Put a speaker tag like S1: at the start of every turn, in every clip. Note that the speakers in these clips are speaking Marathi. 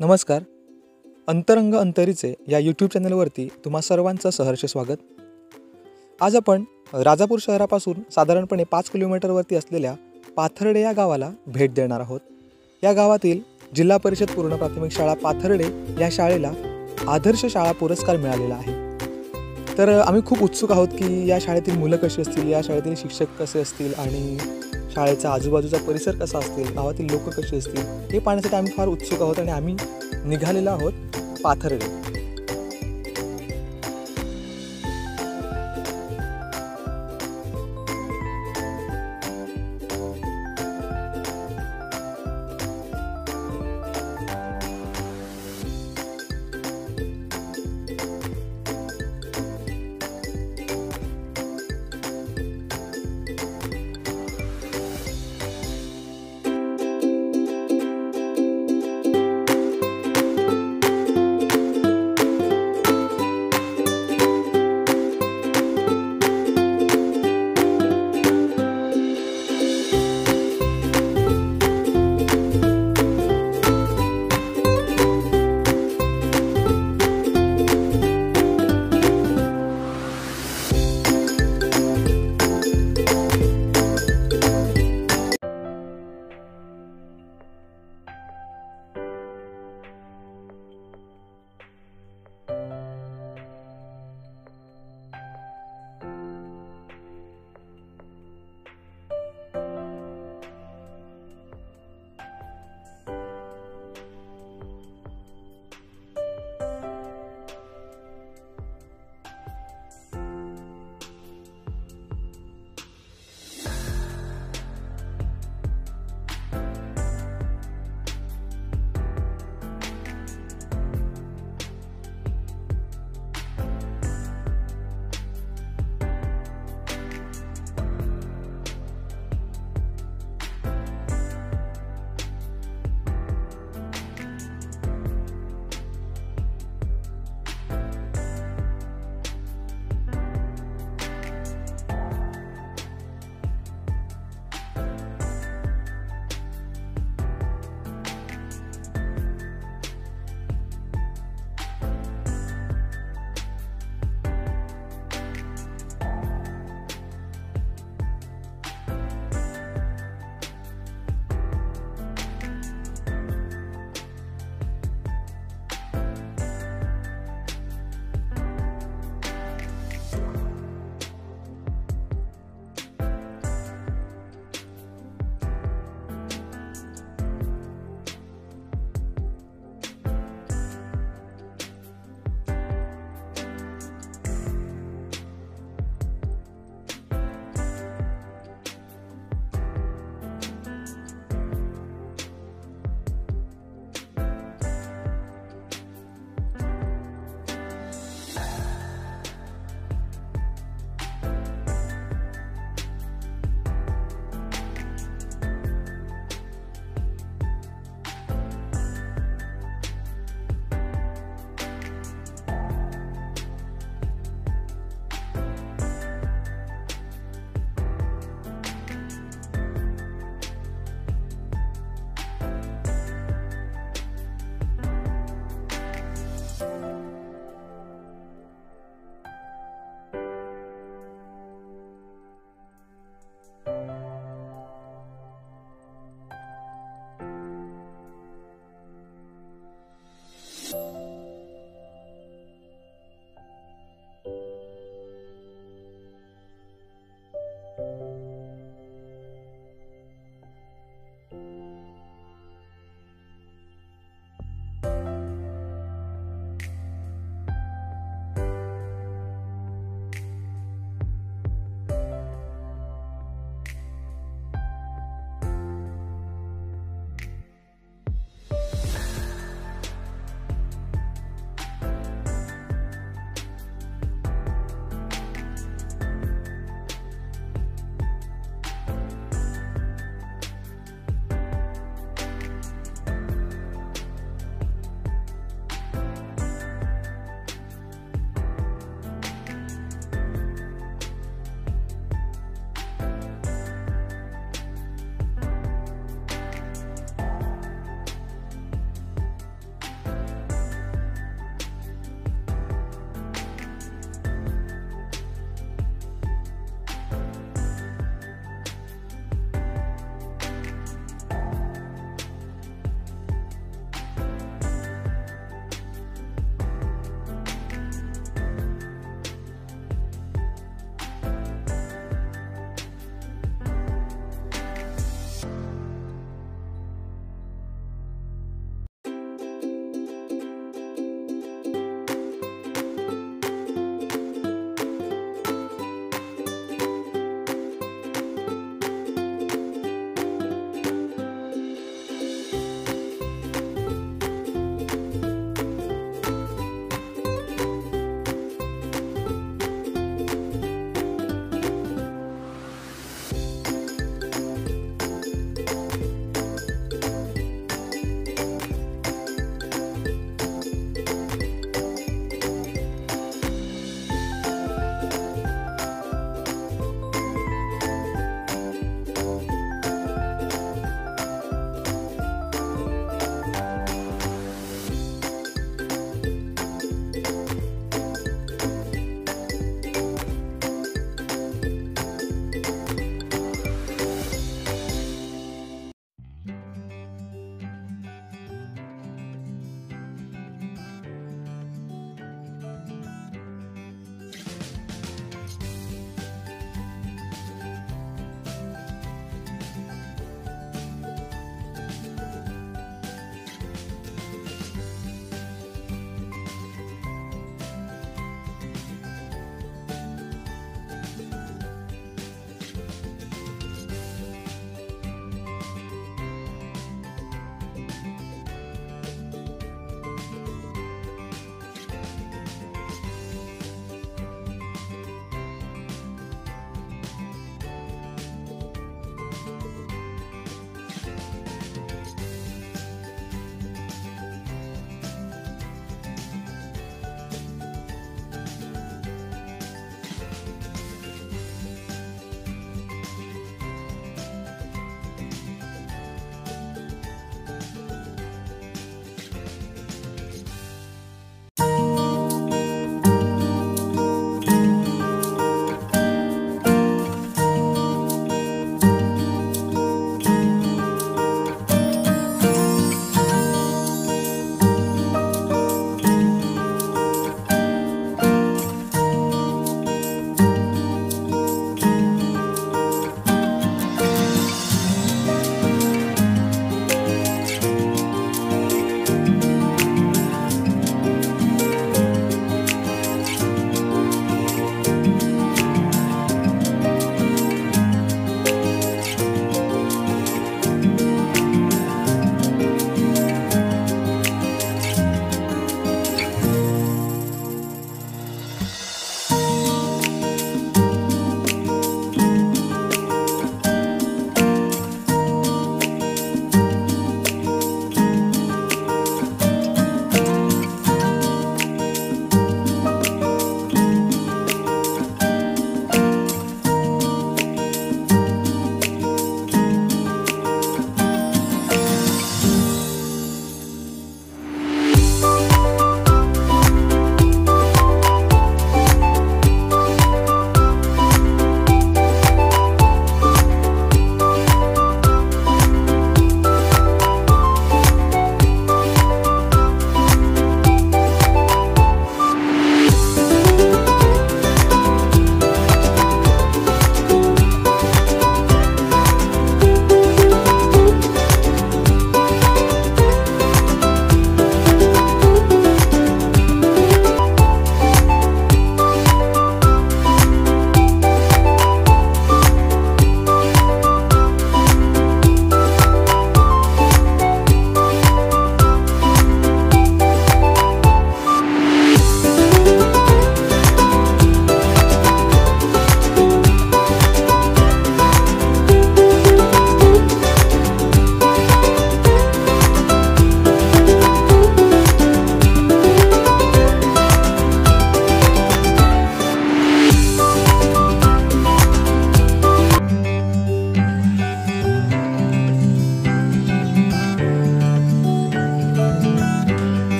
S1: नमस्कार. अंतरंग अंतरीचे या यूट्यूब चॅनलवरती तुम्हा सर्वांचं सहर्ष स्वागत. आज आपण राजापूर शहरापासून साधारणपणे 5 किलोमीटरवरती असलेल्या पाथर्डे या गावाला भेट देणार आहोत. या गावातील जिल्हा परिषद पूर्ण प्राथमिक शाळा पाथर्डे या शाळेला आदर्श शाळा पुरस्कार मिळालेला आहे. तर आम्ही खूप उत्सुक आहोत की या शाळेतील मुलं कशी असतील, या शाळेतील शिक्षक कसे असतील आणि शाळेचा आजूबाजूचा परिसर कसा असतील, गावातील लोक कशी असतील हे पाहण्यासाठी आम्ही फार उत्सुक आहोत आणि आम्ही निघालेलो आहोत पाथर्डे.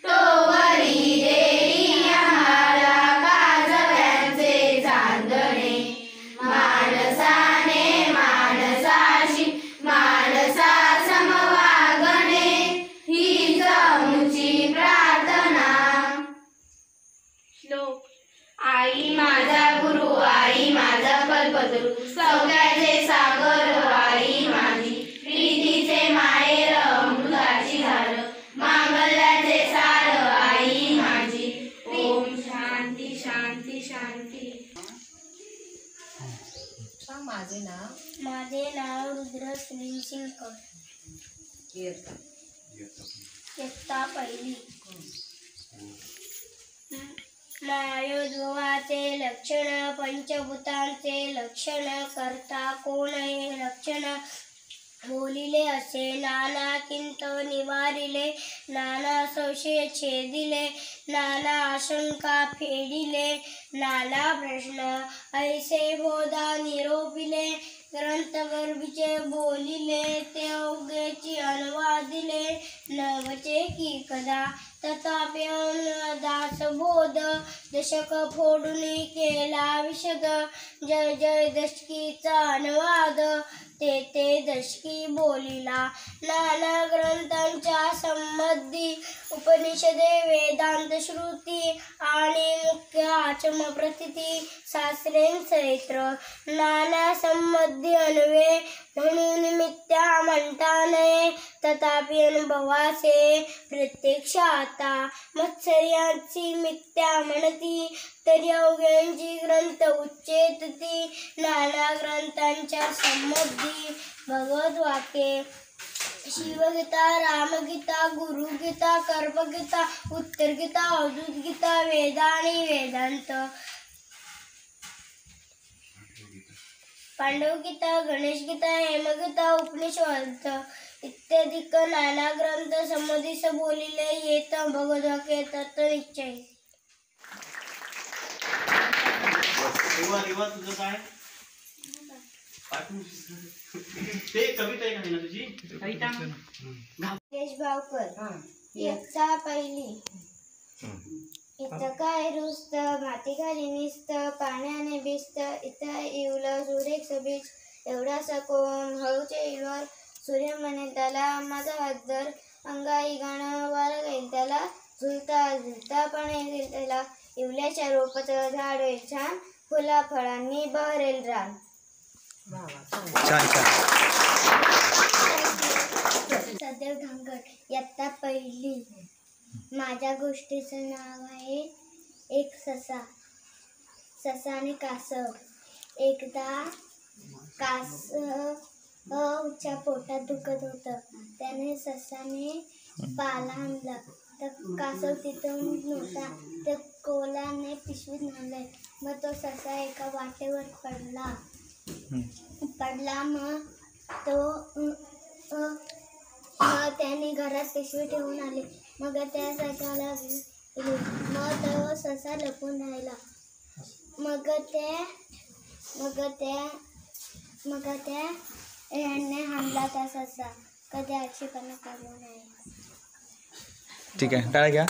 S2: तोवरी देई आम्हाला काजव्यांचे चांदणे. माणसाने माणसाशी माणसा समवागणे हीच आमची प्रार्थना. श्लोक. आई माझा गुरु, आई माझा कल्पतरू, सौख्याचे सागर आई माझी, प्रीतीचे माहेर अमृताची धार, मांगल्याचे सार आई माझी. ओम शांती शांती शांती.
S3: माझे नाव रुद्र सुनील सिंगकर. इयत्ता पहिली. मायोद्भवाचे लक्षण, पंचभूतांचे लक्षण, करता कोण हे लक्षण. बोलिले असे नाना किंत निवारिले, नाना संशय छेदिले, नाना आशंका फेडिले, नाना प्रश्न ऐसे बोधा निरोपिले. ग्रंथ गर्भीचे बोलिले, ते अवघेची अनुवादिले, नवचे की कदा तथापि दास बोध. दशक फोडून केला विशद, जय जय दशकीचा अनुवाद. ते दशकी बोलिला नाना ग्रंथांच्या संबंधी, उपनिषदे वेदांत श्रुती आणि मुख्य आचम प्रतीती, शास्त्रे चैत्र नाना संबंधी अन्वे, म्हणून मिथ्या म्हणता नये. तथापि अनुभवाचे प्रत्यक्ष आता, मत्सर्यांची मिथ्या म्हणती, तरी अवघ्यांची ग्रंथ उच्चेतती. नाना ग्रंथांच्या संबंधी भगवत वाक्ये, शिवगीता, रामगीता, गुरुगीता, कर्मगीता, उत्तरगीता, अवधूत गीता, वेद आणि वेदांत, पांडवगीता, गणेशगीता, हेमगीता, उपनिषद इत्यादी नाना ग्रंथ संबंधीस बोलिले येत भगवद्वाक्ये तत्वनिश्चय.
S4: तुझं काय ते कविता आहे ना तुझी कविता.
S3: भावकर. इयत्ता पहिली. इथं काय रुस्त, माती खाली निस्त, पाण्याने भिस्त, इथं इवलं सुरेख सबीज, एवढासा कोण हळूचे इलवर, सूर्य म्हणे त्याला माझा हात धर, अंगाई गाणं वारा गाईल त्याला, झुलता झुलता पण येईल त्याला, इवल्याच्या रोपाचं झाड होईल छान, फुला फळांनी बहरेल रान.
S1: छान छान.
S3: सदैव धांगड. इयत्ता पहिली. माझ्या गोष्टीचं नाव आहे एक ससा. ससा आणि कासव. एकदा कासवच्या पोटात दुखत होतं. त्याने ससाने पाला आणला, तर कासव तिथून नव्हता. तर कोलाने पिशवीत नेले. मग तो ससा एका वाटेवर पडला. मग त्याने घरात पिशवी ठेवून आले. मग त्या ससाला मग तो ससा लपून राहिला. मग त्या याने हाणला त्या ससा. कधी आक्षेपणा करू नये.
S1: ठीक आहे, टाळ्या घ्या.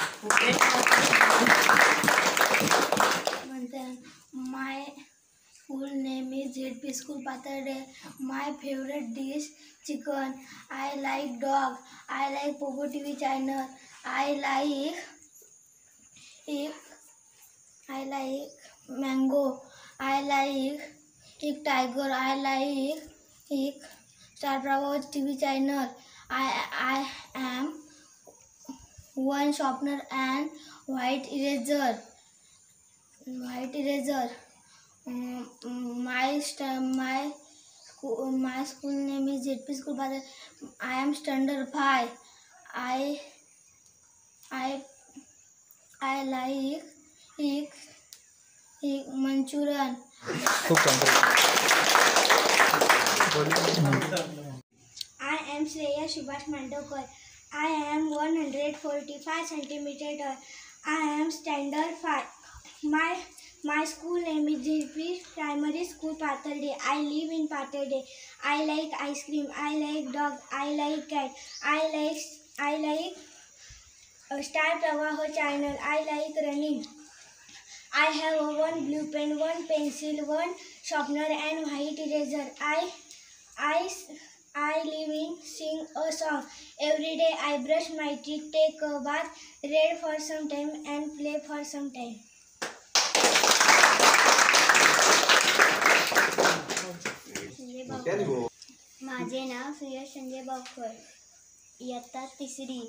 S3: My school name is ZP School Patherde. My favorite dish chicken. I like dog. I like Pogo TV channel. I like mango. I like tiger. I like Star Bravo TV channel. I am one sharpener and white eraser. My school name is ZP School Patherde. I am standard 5. I like Manchurian.
S1: खूप छान.
S3: I am Shreya Subhash Mandokar. I am 145 centimeter tall. I am standard 5. My school name is JP Primary School Patherde. I live in Patherde. I like ice cream. I like dog. I like cat. I like Star Pravaha channel. I like running. I have one blue pen, one pencil, one sharpener, and white eraser. I live in sing a song. Every day I brush my teeth, take a bath, read for some time, and play for some time. माझे नाव सुयश संजय बावकर. इयत्ता 3री.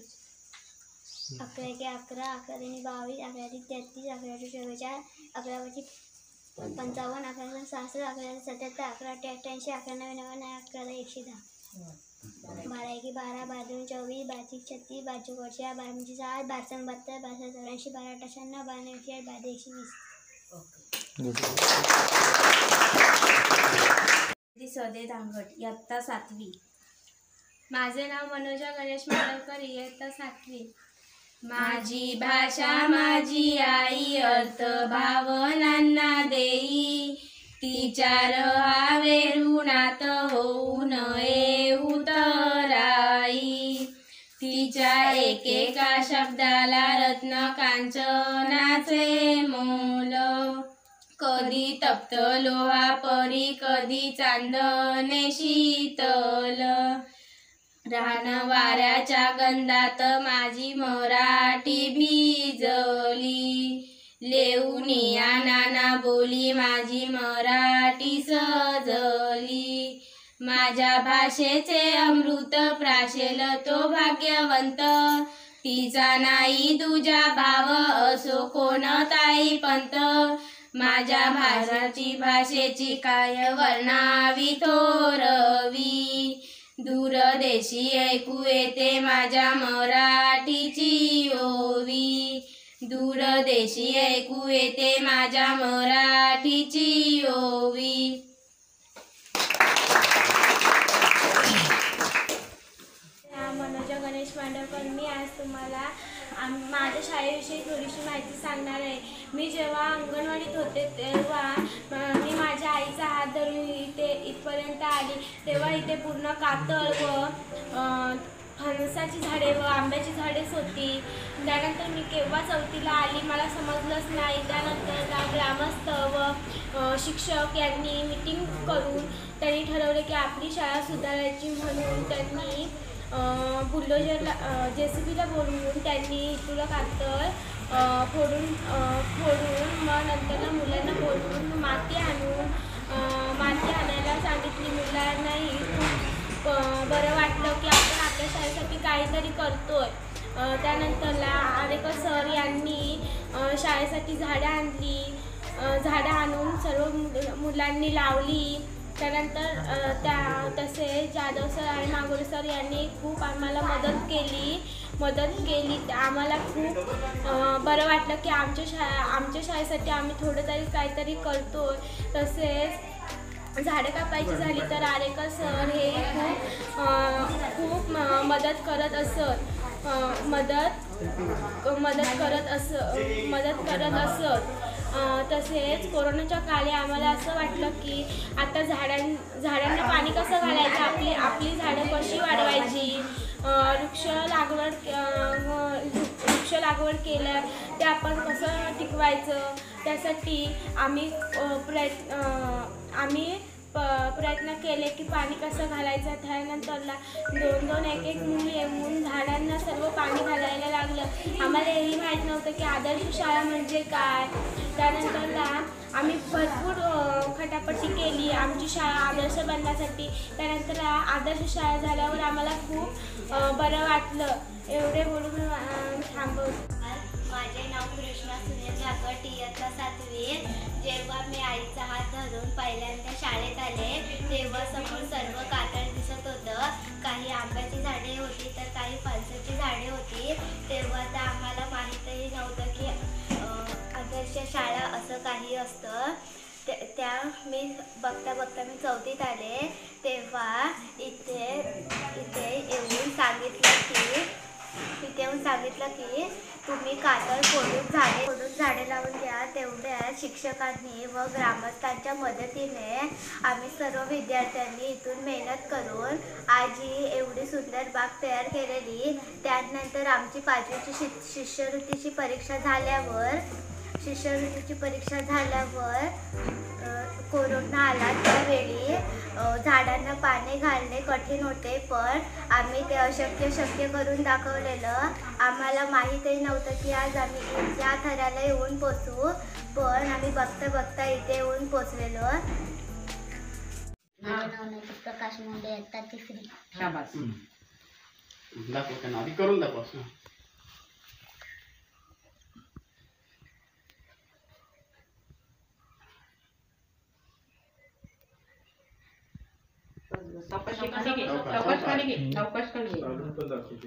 S3: 11 × 11, 11 × 22, 11 × 33, 11 × 44, 11 × 55, 11 × 66, 11 × 77, 11 × 88, 11 × 99, 11 × 110. 12 × 12, 12 × 24, 12 × 36, 12 × 48, 12 × 7, 12 × 72, 12 × 84, 12 × 98, 12 × 120.
S2: सौदे धांगड, इयत्ता 7वी. माझे नाव मनोजा गणेश मालवकर, इयत्ता 7वी. माझी भाषा माझी आई, अर्थ भावनांना देई. तिच्या रहावे ऋणात होऊ नये उतराई. तिच्या एकेका शब्दाला रत्न कांचनाचे मोल. कधी तप्त लोहा परी, कधी चांदणे शीतल. रान वाऱ्याच्या गंधात माझी मराठी भिजली. लेऊनिया नाना बोली माझी मराठी सजली. माझ्या भाषेचे अमृत प्राशेल तो भाग्यवंत. तिचा नाही दुजा भाव असो कोणताही पंत. माझ्या भाषेची काय वर्णावी थोरवी. दूरदेशी ऐकू येते माझ्या मराठीची ओवी. दूरदेशी ऐकू येते माझ्या मराठीची ओवी.
S3: मनोजा गणेश मांडवकर. मी आज तुम्हाला माझ्या शाळेविषयी थोडीशी माहिती सांगणार आहे. मी जेव्हा अंगणवाडीत होते तेव्हा मी माझ्या आईचा हात धरून इथपर्यंत आली. तेव्हा इथे पूर्ण कातळ व फणसाची झाडे व आंब्याची झाडेच होती. त्यानंतर मी केव्हा 4थीला आली मला समजलंच नाही. त्यानंतर ग्रामस्थ व शिक्षक यांनी मीटिंग करून त्यांनी ठरवले की आपली शाळा सुधारायची. म्हणून त्यांनी बुलडोजरला JCBला बोलवून त्यांनी इथलं कातळ फोडून मग नंतर मुलांना बोलवून माती आणायला सांगितली. मुलांनाही खूप बरं वाटलं की आपण आपल्या शाळेसाठी काहीतरी करतोय. त्यानंतरला आरेकर सर यांनी शाळेसाठी झाडं आणली. झाडं आणून सर्व मुलांनी लावली. त्यानंतर तसेच जाधव सर आणि मागोळे सर यांनी खूप आम्हाला मदत केली. आम्हाला खूप बरं वाटलं की आमच्या शाळेसाठी आम्ही थोडं तरी काहीतरी करतो. तसेच झाडं कापायची झाली तर आरेकर सर हे खूप मदत करत असत. तसेच कोरोनाच्या काळी आम्हाला असं वाटलं की आता झाडांना पाणी कसं घालायचं, आपली झाडं कशी वाढवायची. वृक्ष लागवड केल्या ते आपण कसं टिकवायचं त्यासाठी आम्ही प्रयत्न केले की पाणी कसं घालायचं. त्यानंतरला 2-2 1-1 मुली येऊन झाडांना सर्व पाणी घालायला लागलं. आम्हाला हेही माहीत नव्हतं की आदर्श शाळा म्हणजे काय. त्यानंतरला आम्ही भरपूर खटापट्टी केली आमची शाळा आदर्श बनण्यासाठी. त्यानंतर आदर्श शाळा झाल्यावर आम्हाला खूप बरं वाटलं. एवढे बोलून थांबवतो.
S5: माझे नाव कृष्णा सुनील जाकट, इयत्ता 7वी. जेव्हा मी आईचा हात धरून पहिल्यांदा शाळेत आले तेव्हा समोर सर्व कातळ दिसत होतं. काही आंब्याची झाडे होती तर काही फणसाची झाडे होती. तेव्हा तर आम्हाला माहीतही नव्हतं की आदर्श शाळा असं काही असतं. त्या मी बघता मी 4थीत आले तेव्हा इथे येऊन सांगितलं की तुम्ही कातळ फोडून झाडे लावून द्या. तेवढ्यात शिक्षकांनी व ग्रामस्थांच्या मदतीने आम्ही सर्व विद्यार्थ्यांनी इथून मेहनत करून आज ही एवढी सुंदर बाग तयार केलेली. त्यानंतर आमची 5वीची शिष्यवृत्तीची परीक्षा झाल्यावर कोरोना आला. त्यावेळी झाडांना पाणी घालणे कठीण होते, पण आम्ही ते शक्य करून दाखवलेलं. आम्हाला माहीतही नव्हतं की आज आम्ही या थराला येऊन पोचू, पण आम्ही बघता इथे येऊन पोचलेलो.
S3: प्रकाश मुंडे आता तिसरी.
S4: शाबास. दाखव त्यांना आधी करून दाखव.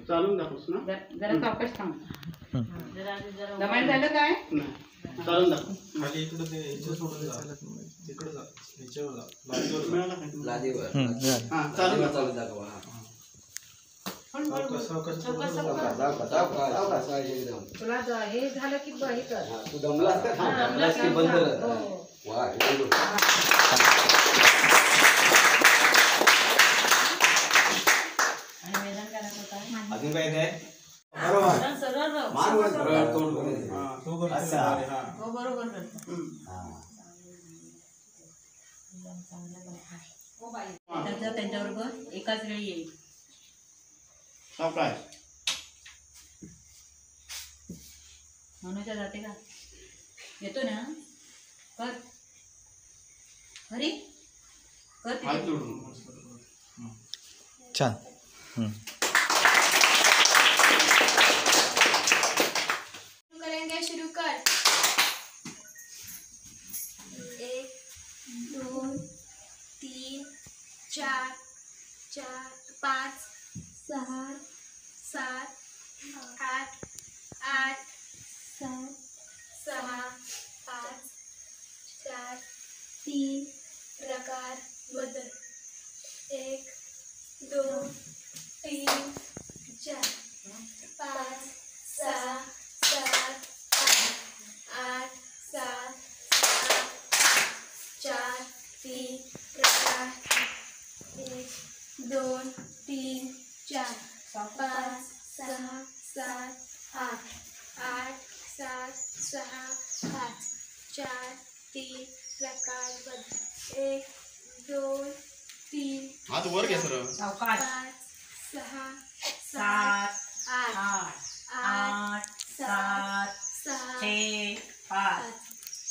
S4: चालून दाखवस ना.
S6: जरा चौकश थांब. दमाईन झालं काय?
S4: चालून दाखव. चालून दाखव.
S6: तुला हे झालं की हे कर.
S7: अजून काय आहे?
S6: त्यांच्याबरोबर एकाच वेळी येईल. मनोजा जाते का? येतो ना. कर हरी कर.
S1: छान.
S2: करेंगे, शुरू कर. 1 2 3 4 5 6 7 8 8 6 5 4 3 प्रकार बदल. 1 2 3 4 5 6 7 8 7 4 3 प्रकार. 1 2 3 4 5 6 7 8 8 7 6 5 4 3 प्रकार बदल. 1 2 3
S4: हात वर घे सर.
S6: 5
S2: 6
S6: 7
S2: 8
S6: 8 7 6 5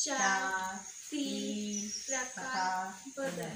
S2: 4 3 प्रकार बदल.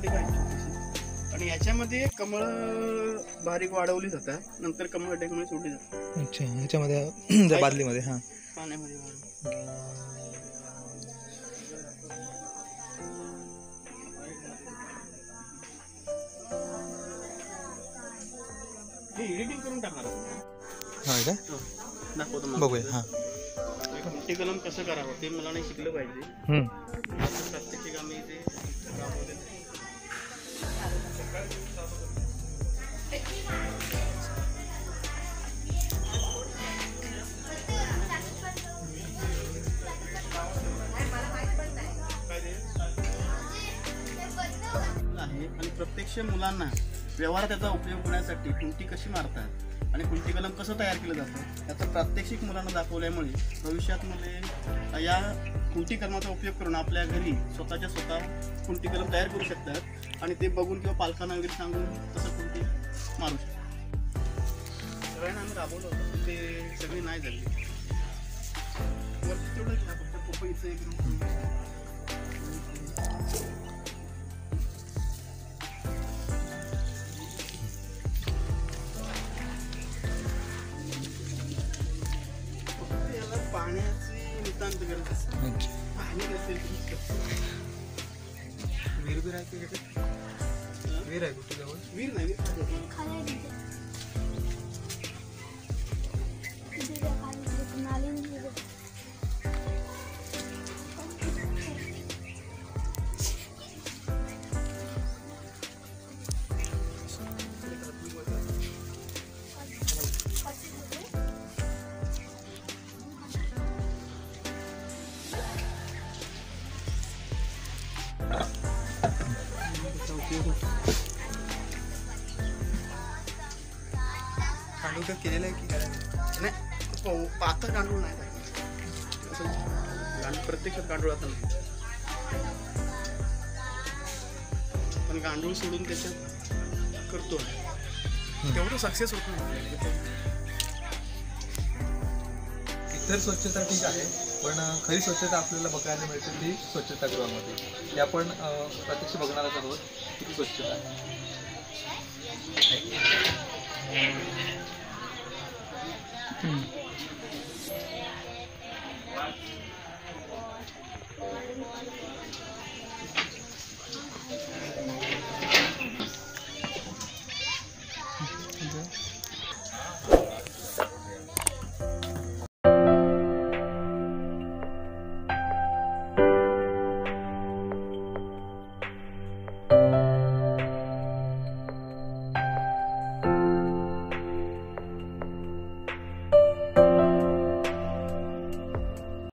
S4: सजावटी पाहिजे छोटीशी. आणि याच्यामध्ये कमळ बारीक वाढवली जातात, नंतर कमळ अटॅकमुळे सोडली जातात
S1: अच्छा, ह्याच्यामध्ये त्या बादलीमध्ये. हां,
S4: पाण्यामध्ये वाढवून. हे एडिटिंग करून टाकणार आपण.
S1: हां काय
S4: दाखवतो मला.
S1: बघूया. हां,
S4: कुंटी कलम कसं करावं ते मला नाही शिकलं पाहिजे. प्रत्येक आम्ही इथे राबवलेलं आहे. आहे आणि प्रत्यक्ष मुलांना व्यवहार त्याचा उपयोग होण्यासाठी कुंटी कशी मारतात आणि कुंटी कलम कसं तयार केलं जातं याचं प्रात्यक्षिक मुलांना दाखवल्यामुळे भविष्यात मुले या कुंटी कलमाचा उपयोग करून आपल्या घरी स्वतः कुंटी कलम तयार करू शकतात आणि ते बघून किंवा पालकांना वगैरे सांगून तसं कुंटी मारू शकतात. सगळ्यांना आम्ही राबवलं होतं, ते सगळी नाही झाली. वरती तेवढं घ्या फक्त पपईचं एक पाण्याची नितांत गरज असते. पाणी नसेल
S1: वीर आहे की वीर आहे कुठे जवळ?
S4: वीर नाही
S1: गांडूळ केलेलं आहे की काय?
S4: नाही, पातळ गांडूळ नाही टाकलं. प्रत्यक्षात गांडूळ आता नाही, पण गांडूळ सोडून त्याच्यात करतो तेवढं सक्सेस होत नाही.
S1: इतर स्वच्छता ठीक आहे, पण खरी स्वच्छता आपल्याला बघायला मिळते ती स्वच्छतागृहामध्ये. ते आपण प्रत्यक्ष बघणारच आहोत किती स्वच्छता आहे.